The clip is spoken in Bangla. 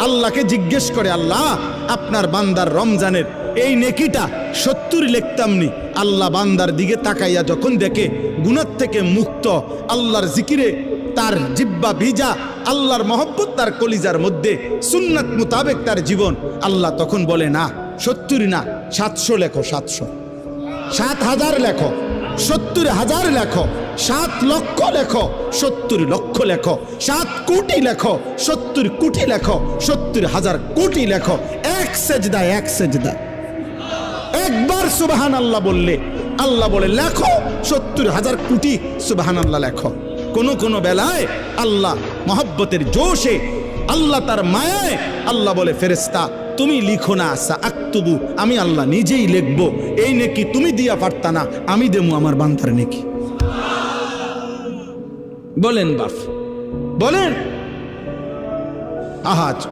আল্লাহকে জিজ্ঞেস করে, আল্লাহ আপনার বান্দার রমজানের এই নেকিটা 70 লিখতাম নি। আল্লাহ বান্দার দিকে তাকাইয়া যখন দেখে গুনাহ থেকে মুক্ত, আল্লাহর জিকিরে তার জিব্বা ভিজা, আল্লাহর মহব্বত তার কলিজার মধ্যে, সুন্নাত মোতাবেক তার জীবন, আল্লাহ তখন বলে না 70 না 700 লেখো, 700, 7,000 লেখো, 70,000 লেখো, 7 লক্ষ লেখো, 70 লক্ষ লেখো, 7 কোটি লেখো, 70 কোটি লেখো, 70,000 কোটি লেখো। এক সেজদা, এক সেজদা, একবার সুবহানাল্লাহ বললে আল্লাহ বলে লেখো 70,000 কোটি সুবহানাল্লাহ লেখো। কোন বেলায় আল্লাহ মহব্বতের জোশে, আল্লাহ তার মায়ায় আল্লাহ বলে, ফেরেশতা তুমি লিখো না, আক্তুবু, আমি আল্লাহ নিজেই লিখবো। এই নেকি তুমি দিয়া পারতা না, আমি দেবো আমার বান্দার নেকি। বলেন বাপ, বলেন। আহাজ